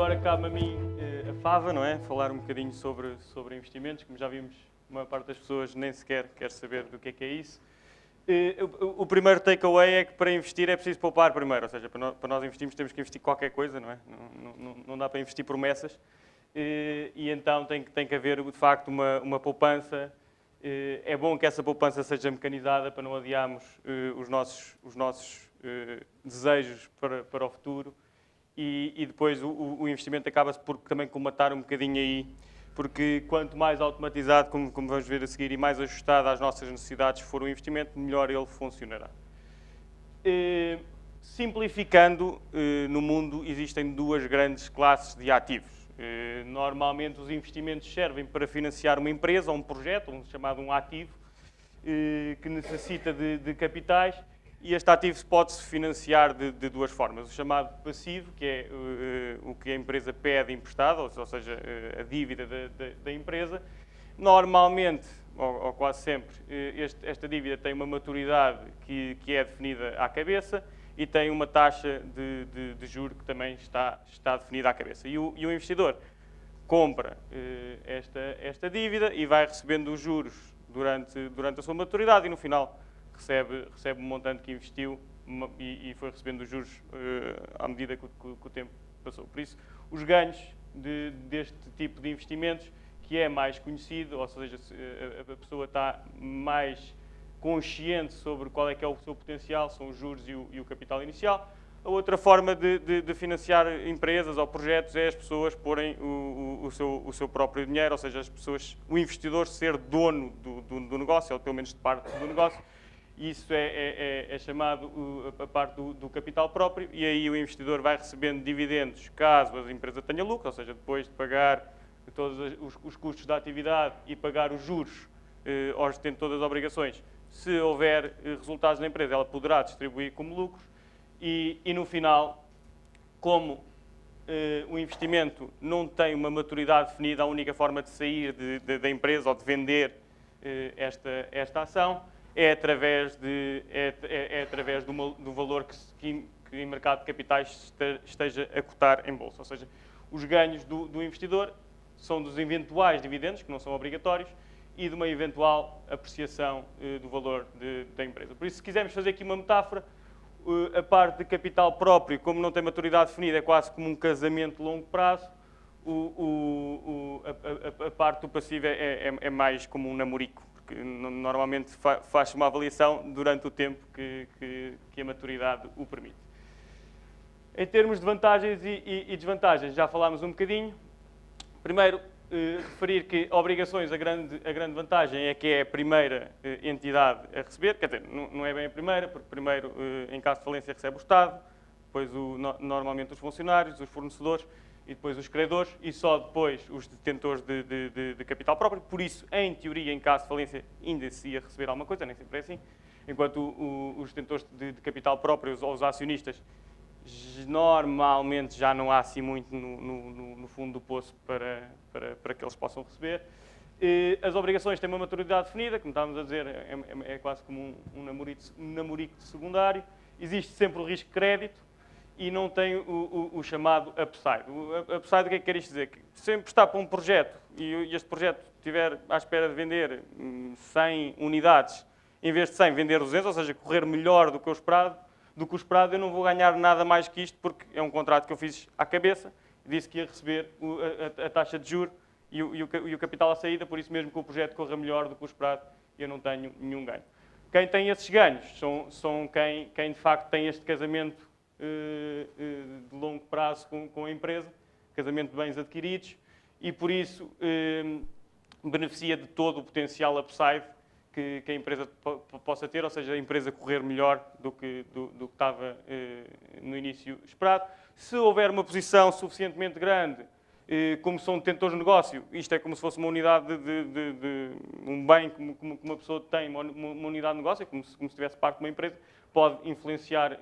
agora cabe a mim a fava, não é? Falar um bocadinho sobre investimentos. Como já vimos, a maior parte das pessoas nem sequer quer saber do que é isso. O primeiro takeaway é que para investir é preciso poupar primeiro, ou seja, para nós investirmos temos que investir qualquer coisa, não é? Não dá para investir promessas. E então tem que haver, de facto, uma poupança. É bom que essa poupança seja mecanizada para não adiarmos os nossos desejos para o futuro. E depois o investimento acaba-se por também comatar um bocadinho aí, porque quanto mais automatizado, como vamos ver a seguir, e mais ajustado às nossas necessidades for o investimento, melhor ele funcionará. Simplificando, no mundo existem duas grandes classes de ativos. Normalmente os investimentos servem para financiar uma empresa ou um projeto, chamado um ativo, que necessita de capitais, e este ativo pode-se financiar de duas formas. O chamado passivo, que é o que a empresa pede emprestado, ou seja, a dívida da empresa. Normalmente, ou quase sempre, esta dívida tem uma maturidade que é definida à cabeça e tem uma taxa de juros que também está definida à cabeça. E o investidor compra esta dívida e vai recebendo os juros durante a sua maturidade e no final recebe um montante que investiu e foi recebendo os juros à medida que o tempo passou. Por isso, os ganhos deste tipo de investimentos, que é mais conhecido, ou seja, a pessoa está mais consciente sobre qual é que é o seu potencial, são os juros e o capital inicial. A outra forma de financiar empresas ou projetos é as pessoas porem o seu próprio dinheiro, ou seja, o investidor ser dono do negócio, ou pelo menos de parte do negócio. Isso é chamado a parte do capital próprio, e aí o investidor vai recebendo dividendos caso a empresa tenha lucro, ou seja, depois de pagar todos os custos da atividade e pagar os juros aos detentores das obrigações. Se houver resultados na empresa, ela poderá distribuir como lucros e no final, como o investimento não tem uma maturidade definida, a única forma de sair da empresa ou de vender esta ação é através do valor que em mercado de capitais esteja a cotar em bolsa. Ou seja, os ganhos do investidor são dos eventuais dividendos, que não são obrigatórios, e de uma eventual apreciação do valor da empresa. Por isso, se quisermos fazer aqui uma metáfora, a parte de capital próprio, como não tem maturidade definida, é quase como um casamento de longo prazo. A parte do passivo é mais como um namorico, porque normalmente faz-se uma avaliação durante o tempo que a maturidade o permite. Em termos de vantagens e desvantagens, já falámos um bocadinho. Primeiro, referir que obrigações, a grande vantagem é que é a primeira entidade a receber, quer dizer, não é bem a primeira, porque primeiro, em caso de falência, recebe o Estado, depois normalmente os funcionários, os fornecedores e depois os credores e só depois os detentores de capital próprio. Por isso, em teoria, em caso de falência, ainda se ia receber alguma coisa, nem sempre é assim, enquanto os detentores de capital próprio ou os acionistas normalmente já não há assim muito no fundo do poço para que eles possam receber. As obrigações têm uma maturidade definida, como estávamos a dizer, é quase como um namorico de secundário. Existe sempre o risco de crédito e não tem o chamado upside. O upside, o que é que quer isto dizer? Que sempre está para um projeto e este projeto estiver à espera de vender 100 unidades, em vez de 100, vender 200, ou seja, correr melhor do que o esperado, eu não vou ganhar nada mais que isto, porque é um contrato que eu fiz à cabeça, disse que ia receber a taxa de juros e o capital à saída, por isso mesmo que o projeto corra melhor do que o esperado, eu não tenho nenhum ganho. Quem tem esses ganhos são quem de facto tem este casamento de longo prazo com a empresa, casamento de bens adquiridos, e por isso beneficia de todo o potencial upside que a empresa possa ter, ou seja, a empresa correr melhor do que estava no início esperado. Se houver uma posição suficientemente grande, como são detentores de negócio, isto é como se fosse uma unidade de um bem como uma pessoa tem, uma unidade de negócio, como se tivesse parte de uma empresa, pode influenciar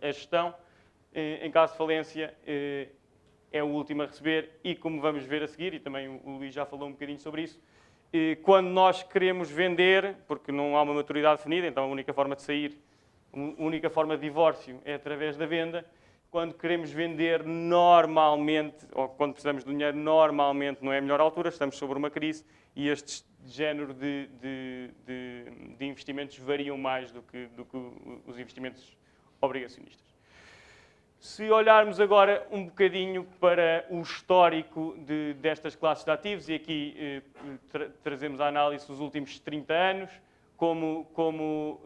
a gestão. Em caso de falência, é o último a receber e, como vamos ver a seguir, e também o Luís já falou um bocadinho sobre isso, quando nós queremos vender, porque não há uma maturidade definida, então a única forma de sair, a única forma de divórcio é através da venda. Quando queremos vender normalmente, ou quando precisamos de dinheiro, normalmente não é a melhor altura, estamos sobre uma crise e este género de investimentos variam mais do que os investimentos obrigacionistas. Se olharmos agora um bocadinho para o histórico destas classes de ativos, e aqui trazemos a análise dos últimos 30 anos, como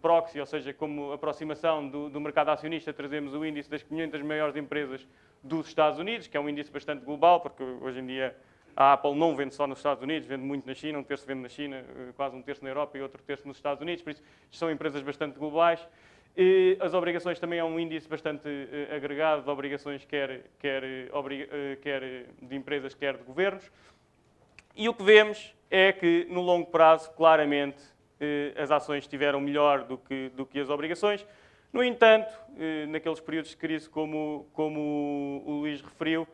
proxy, ou seja, como aproximação do mercado acionista, trazemos o índice das 500 maiores empresas dos Estados Unidos, que é um índice bastante global, porque hoje em dia a Apple não vende só nos Estados Unidos, vende muito na China, um terço vende na China, quase um terço na Europa e outro terço nos Estados Unidos, por isso são empresas bastante globais. E as obrigações também é um índice bastante agregado de obrigações, quer de empresas, quer de governos. E o que vemos é que, no longo prazo, claramente, as ações estiveram melhor do que as obrigações. No entanto, naqueles períodos de crise, como o Luís referiu,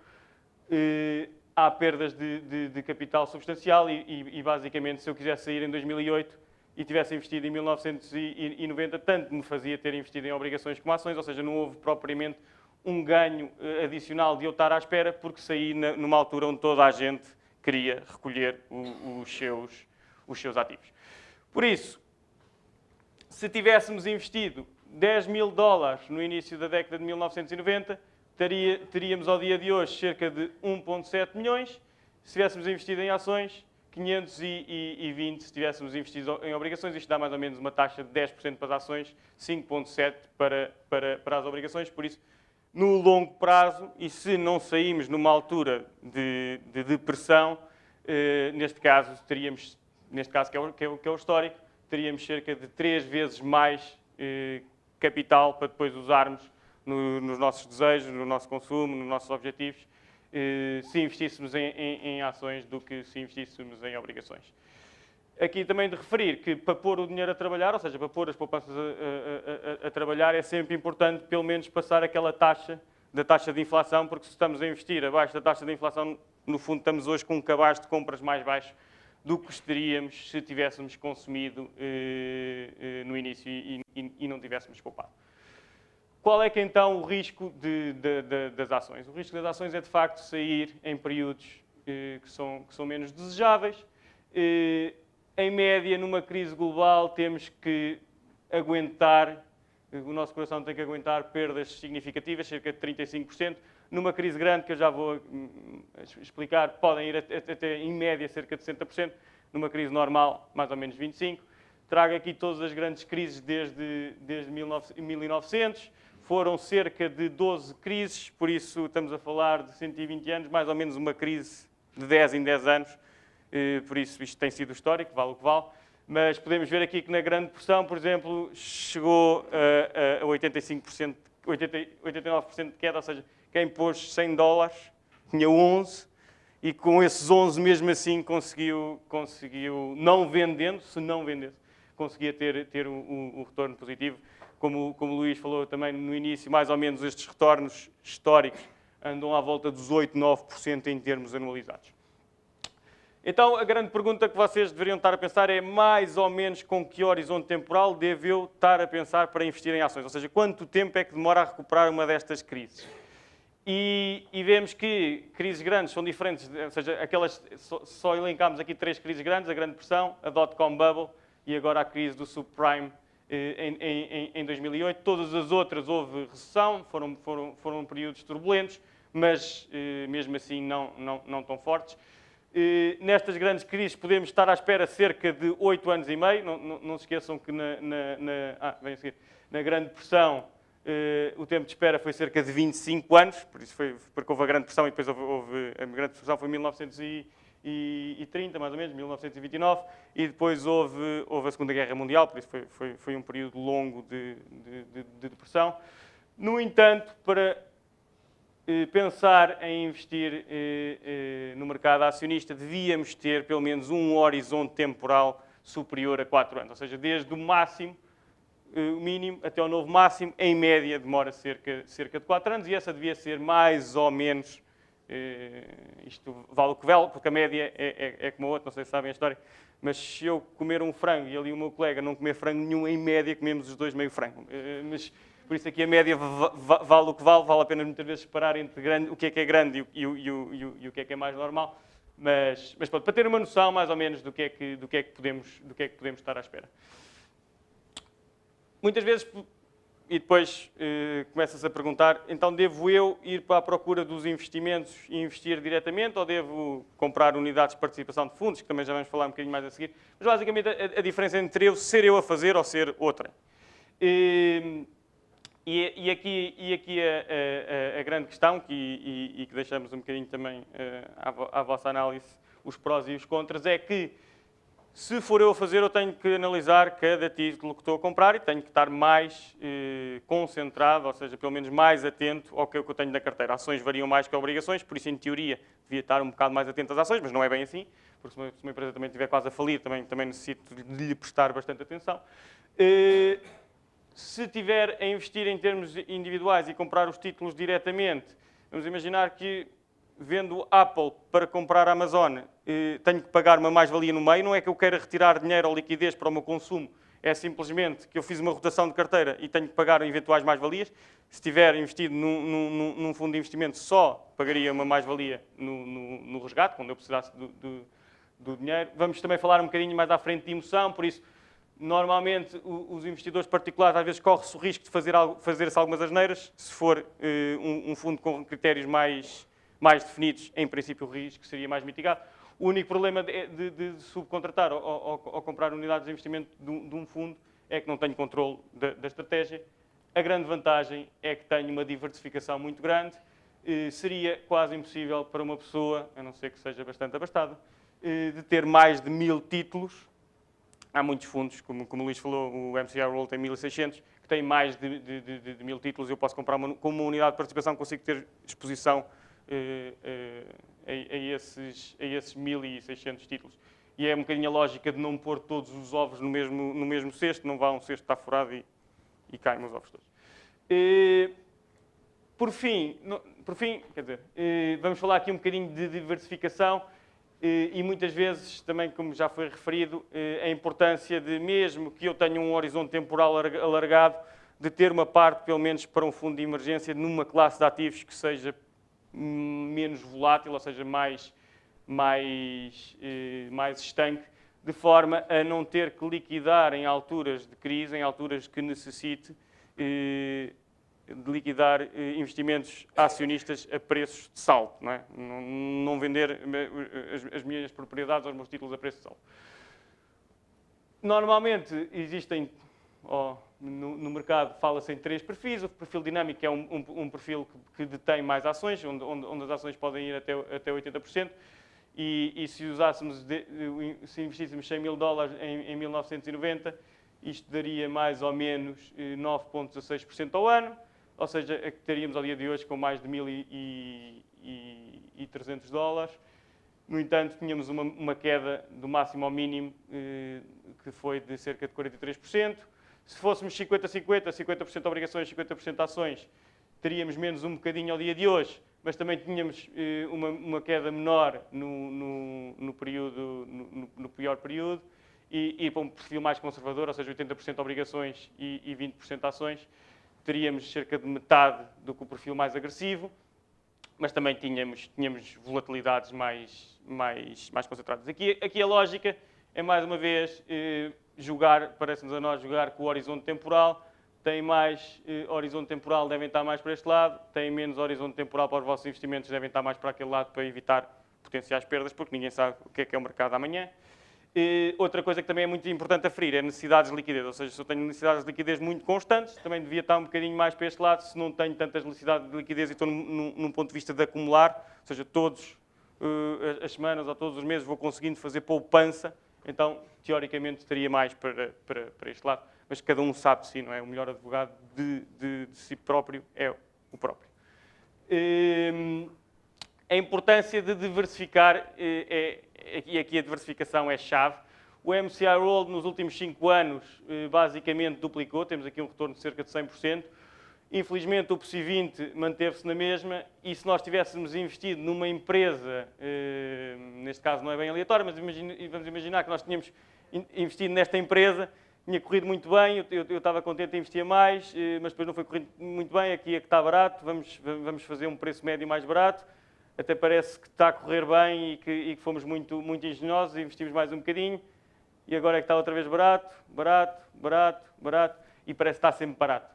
há perdas de capital substancial e, basicamente, se eu quisesse sair em 2008 e tivesse investido em 1990, tanto me fazia ter investido em obrigações como ações, ou seja, não houve propriamente um ganho adicional de eu estar à espera, porque saí numa altura onde toda a gente queria recolher os seus ativos. Por isso, se tivéssemos investido 10 mil dólares no início da década de 1990, teríamos ao dia de hoje cerca de 1,7 milhões. Se tivéssemos investido em ações, 520 se tivéssemos investido em obrigações. Isto dá mais ou menos uma taxa de 10% para as ações, 5,7% para as obrigações. Por isso, no longo prazo, e se não saímos numa altura de depressão, neste caso, que é o histórico, teríamos cerca de 3 vezes mais capital para depois usarmos nos nossos desejos, no nosso consumo, nos nossos objetivos, se investíssemos em ações do que se investíssemos em obrigações. Aqui também de referir que para pôr o dinheiro a trabalhar, ou seja, para pôr as poupanças a trabalhar, é sempre importante pelo menos passar aquela taxa de inflação, porque se estamos a investir abaixo da taxa de inflação, no fundo estamos hoje com um cabaz de compras mais baixo do que estaríamos se tivéssemos consumido no início e não tivéssemos poupado. Qual é que então o risco das ações? O risco das ações é de facto sair em períodos que são menos desejáveis. Em média, numa crise global, temos que aguentar, o nosso coração tem que aguentar perdas significativas, cerca de 35%. Numa crise grande, que eu já vou explicar, podem ir até, em média, cerca de 60%. Numa crise normal, mais ou menos 25%. Trago aqui todas as grandes crises desde 1900. Foram cerca de 12 crises, por isso estamos a falar de 120 anos, mais ou menos uma crise de 10 em 10 anos. Por isso isto tem sido histórico, vale o que vale. Mas podemos ver aqui que na Grande Depressão, por exemplo, chegou a 85%, 89% de queda, ou seja, quem pôs 100 dólares tinha 11, e com esses 11 mesmo assim conseguiu não vendendo, se não vendesse, conseguia ter um retorno positivo. Como o Luís falou também no início, mais ou menos estes retornos históricos andam à volta dos 8, 9% em termos anualizados. Então, a grande pergunta que vocês deveriam estar a pensar é mais ou menos com que horizonte temporal devo eu estar a pensar para investir em ações? Ou seja, quanto tempo é que demora a recuperar uma destas crises? E vemos que crises grandes são diferentes, ou seja, só elencámos aqui 3 crises grandes, a Grande Depressão, a Dot-com Bubble e agora a crise do subprime em 2008. Todas as outras houve recessão, foram períodos turbulentos, mas mesmo assim não tão fortes. Nestas grandes crises podemos estar à espera cerca de 8 anos e meio. Não se esqueçam que na Grande Depressão o tempo de espera foi cerca de 25 anos, por isso porque houve a Grande Depressão e depois houve a Grande Depressão foi em 1930, mais ou menos, 1929, e depois houve a Segunda Guerra Mundial, por isso foi um período longo de depressão. No entanto, para pensar em investir no mercado acionista, devíamos ter pelo menos um horizonte temporal superior a 4 anos, ou seja, desde o máximo, o mínimo, até ao novo máximo, em média demora cerca de 4 anos, e essa devia ser mais ou menos, isto vale o que vale, porque a média é como a outra, não sei se sabem a história, mas se eu comer um frango e ali o meu colega não comer frango nenhum, em média comemos os dois meio frango. Por isso aqui a média vale o que vale, vale a pena muitas vezes separar entre grande, o que é grande e o que é mais normal, mas pronto, para ter uma noção mais ou menos do que é que podemos estar à espera. Muitas vezes, e depois começa-se a perguntar, então devo eu ir para a procura dos investimentos e investir diretamente ou devo comprar unidades de participação de fundos, que também já vamos falar um bocadinho mais a seguir, mas basicamente a diferença entre ser eu a fazer ou ser outra. E aqui a grande questão, que deixamos um bocadinho também à vossa análise, os prós e os contras, é que se for eu a fazer, eu tenho que analisar cada título que estou a comprar e tenho que estar mais concentrado, ou seja, pelo menos mais atento ao que eu tenho na carteira. Ações variam mais que obrigações, por isso, em teoria, devia estar um bocado mais atento às ações, mas não é bem assim, porque se uma empresa também estiver quase a falir, também necessito de lhe prestar bastante atenção. Se estiver a investir em termos individuais e comprar os títulos diretamente, vamos imaginar que, vendo Apple para comprar a Amazon, tenho que pagar uma mais-valia no meio, não é que eu queira retirar dinheiro ou liquidez para o meu consumo, é simplesmente que eu fiz uma rotação de carteira e tenho que pagar eventuais mais-valias. Se estiver investido num fundo de investimento, só pagaria uma mais-valia no resgate, quando eu precisasse do dinheiro. Vamos também falar um bocadinho mais à frente de emoção, por isso, normalmente, os investidores particulares às vezes correm-se o risco de fazer-se algumas asneiras. Se for um fundo com critérios mais definidos, em princípio o risco seria mais mitigado. O único problema de subcontratar ou comprar unidades de investimento de um fundo é que não tenho controle da estratégia. A grande vantagem é que tenho uma diversificação muito grande. Seria quase impossível para uma pessoa, a não ser que seja bastante abastada, de ter mais de 1000 títulos. Há muitos fundos, como o Luís falou, o MSCI World tem 1600, que tem mais de 1000 títulos. Eu posso comprar com uma unidade de participação, consigo ter exposição a esses 1600 títulos. E é um bocadinho a lógica de não pôr todos os ovos no mesmo cesto, não vá um cesto está furado e caem os ovos todos. Por fim, quer dizer, vamos falar aqui um bocadinho de diversificação. E muitas vezes, também como já foi referido, a importância de, mesmo que eu tenha um horizonte temporal alargado, de ter uma parte, pelo menos para um fundo de emergência, numa classe de ativos que seja menos volátil, ou seja, mais estanque, de forma a não ter que liquidar em alturas de crise, em alturas que necessite de liquidar investimentos acionistas a preços de saldo, não é? Não vender as minhas propriedades aos meus títulos a preço de saldo. Normalmente existem, no mercado fala-se em 3 perfis. O perfil dinâmico é um perfil que detém mais ações, onde as ações podem ir até 80%. E se se investíssemos $100.000 em 1990, isto daria mais ou menos 9,16% ao ano. Ou seja, estaríamos ao dia de hoje com mais de $1.300. No entanto, tínhamos uma queda do máximo ao mínimo, que foi de cerca de 43%. Se fôssemos 50-50, 50% obrigações, 50% ações, teríamos menos um bocadinho ao dia de hoje, mas também tínhamos uma queda menor no pior período. E para um perfil mais conservador, ou seja, 80% obrigações e 20% ações, teríamos cerca de metade do que o perfil mais agressivo, mas também tínhamos volatilidades mais concentradas. Aqui a lógica é, mais uma vez, parece-nos a nós, jogar com o horizonte temporal. Tem mais horizonte temporal, devem estar mais para este lado. Tem menos horizonte temporal para os vossos investimentos, devem estar mais para aquele lado, para evitar potenciais perdas, porque ninguém sabe o que é o mercado amanhã. Outra coisa que também é muito importante aferir é necessidades de liquidez. Ou seja, se eu tenho necessidades de liquidez muito constantes, também devia estar um bocadinho mais para este lado. Se não tenho tantas necessidades de liquidez e estou num ponto de vista de acumular, ou seja, todas as semanas ou todos os meses vou conseguindo fazer poupança, então, teoricamente, teria mais para este lado. Mas cada um sabe de si, não é? O melhor advogado de si próprio é o próprio. A importância de diversificar, e aqui a diversificação é chave. O MSCI World nos últimos 5 anos basicamente duplicou, temos aqui um retorno de cerca de 100%. Infelizmente o PSI 20 manteve-se na mesma, e se nós tivéssemos investido numa empresa, neste caso não é bem aleatório, mas vamos imaginar que nós tínhamos investido nesta empresa, tinha corrido muito bem, eu estava contente em investir mais, mas depois não foi correndo muito bem, aqui é que está barato, vamos fazer um preço médio mais barato, até parece que está a correr bem e que fomos muito engenhosos e investimos mais um bocadinho, e agora é que está outra vez barato, e parece que está sempre barato.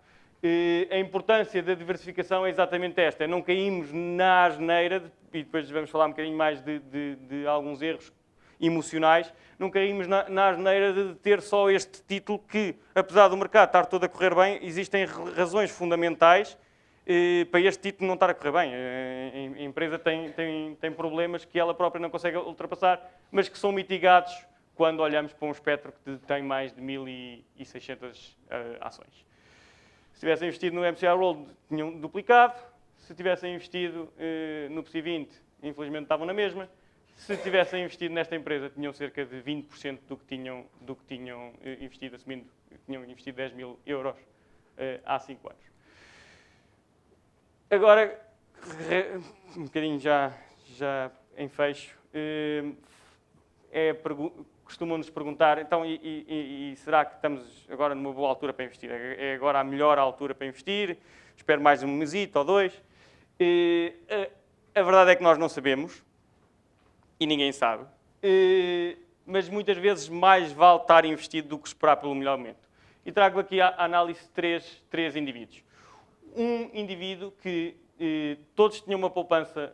A importância da diversificação é exatamente esta, não caímos na asneira, e depois vamos falar um bocadinho mais de alguns erros emocionais, não caímos na asneira de ter só este título que, apesar do mercado estar todo a correr bem, existem razões fundamentais para este título não estar a correr bem. A empresa tem problemas que ela própria não consegue ultrapassar, mas que são mitigados quando olhamos para um espectro que tem mais de 1.600 ações. Se tivessem investido no MSCI World, tinham duplicado. Se tivessem investido no PSI 20, infelizmente estavam na mesma. Se tivessem investido nesta empresa, tinham cerca de 20% do que tinham investido, assumindo que tinham investido 10 mil euros há 5 anos. Agora, um bocadinho já em fecho, costumam-nos perguntar, então, e será que estamos agora numa boa altura para investir? É agora a melhor altura para investir? Espero mais um mesito ou dois? A verdade é que nós não sabemos, e ninguém sabe, mas muitas vezes mais vale estar investido do que esperar pelo melhor momento. E trago aqui a análise de três indivíduos. Um indivíduo que todos tinham uma poupança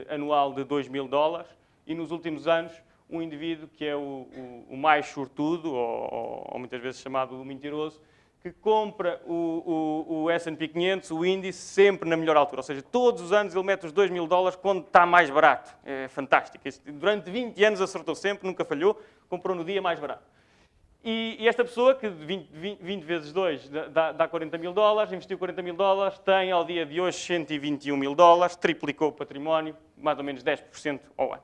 anual de 2 mil dólares e nos últimos anos um indivíduo que é o mais sortudo, ou muitas vezes chamado o mentiroso, que compra o S&P 500, o índice, sempre na melhor altura. Ou seja, todos os anos ele mete os 2 mil dólares quando está mais barato. É fantástico. Durante 20 anos acertou sempre, nunca falhou, comprou no dia mais barato. E esta pessoa, que 20 vezes 2 dá 40 mil dólares, investiu 40 mil dólares, tem ao dia de hoje 121 mil dólares, triplicou o património, mais ou menos 10% ao ano.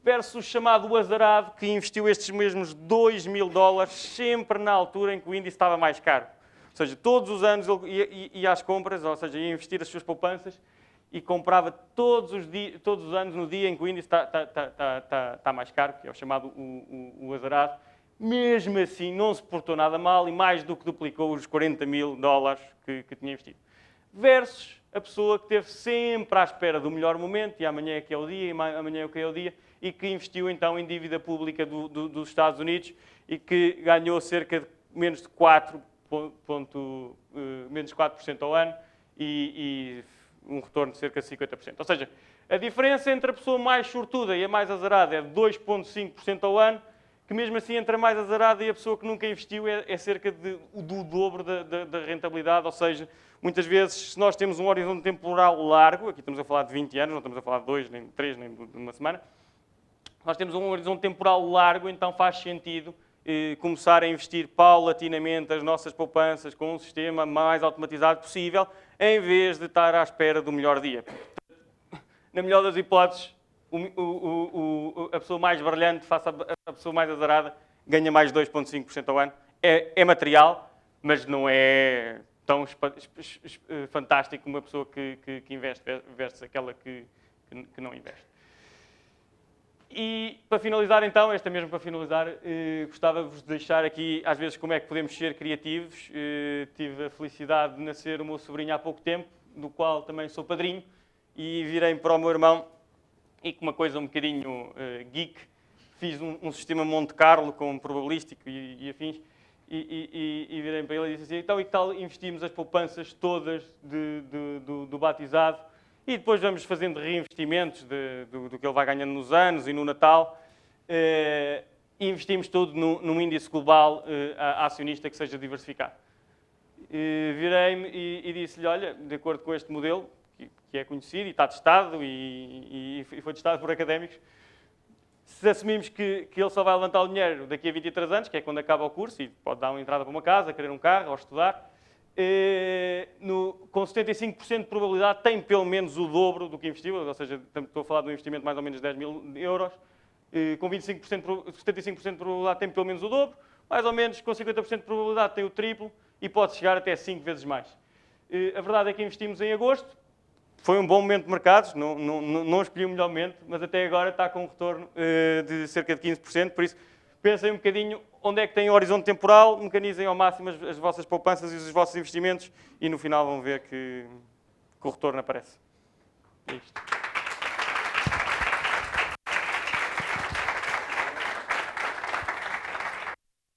Versus o chamado azarado, que investiu estes mesmos 2 mil dólares sempre na altura em que o índice estava mais caro. Ou seja, todos os anos ele ia às compras, ou seja, ia investir as suas poupanças e comprava todos os anos no dia em que o índice está mais caro, que é o chamado o azarado. Mesmo assim, não se portou nada mal e mais do que duplicou os 40 mil dólares que tinha investido. Versus a pessoa que esteve sempre à espera do melhor momento, e amanhã é que é o dia, e amanhã é que é o dia, e que investiu então em dívida pública dos Estados Unidos e que ganhou cerca de menos de 4% ao ano e um retorno de cerca de 50%. Ou seja, a diferença entre a pessoa mais sortuda e a mais azarada é de 2,5% ao ano, que mesmo assim entre a mais azarada e a pessoa que nunca investiu é cerca do dobro da rentabilidade, ou seja, muitas vezes se nós temos um horizonte temporal largo, aqui estamos a falar de 20 anos, não estamos a falar de 2, nem de 3, nem de uma semana, nós temos um horizonte temporal largo, então faz sentido começar a investir paulatinamente as nossas poupanças com um sistema mais automatizado possível, em vez de estar à espera do melhor dia. Na melhor das hipóteses, a pessoa mais brilhante face à pessoa mais azarada ganha mais 2,5% ao ano. É material, mas não é tão fantástico como uma pessoa que investe versus aquela que não investe. E para finalizar então, gostava-vos de deixar aqui às vezes como é que podemos ser criativos. Tive a felicidade de nascer o meu sobrinho há pouco tempo, do qual também sou padrinho, e virei para o meu irmão e com uma coisa um bocadinho geek, fiz um sistema Monte Carlo com probabilístico e afins, e virei para ele e disse assim, então e que tal investimos as poupanças todas do batizado e depois vamos fazendo reinvestimentos do que ele vai ganhando nos anos e no Natal, e investimos tudo num índice global acionista que seja diversificado. Virei-me e disse-lhe, olha, de acordo com este modelo, que é conhecido e está testado e foi testado por académicos, se assumimos que ele só vai levantar o dinheiro daqui a 23 anos, que é quando acaba o curso, e pode dar uma entrada para uma casa, querer um carro ou estudar, com 75% de probabilidade tem pelo menos o dobro do que investiu, ou seja, estou a falar de um investimento de mais ou menos 10 mil euros, com 75% de probabilidade tem pelo menos o dobro, mais ou menos com 50% de probabilidade tem o triplo e pode chegar até 5 vezes mais. A verdade é que investimos em agosto, foi um bom momento de mercados, não escolhi o melhor momento, mas até agora está com um retorno de cerca de 15%, por isso Pensem um bocadinho onde é que têm o horizonte temporal, mecanizem ao máximo as vossas poupanças e os vossos investimentos e no final vão ver que o retorno aparece. É isto.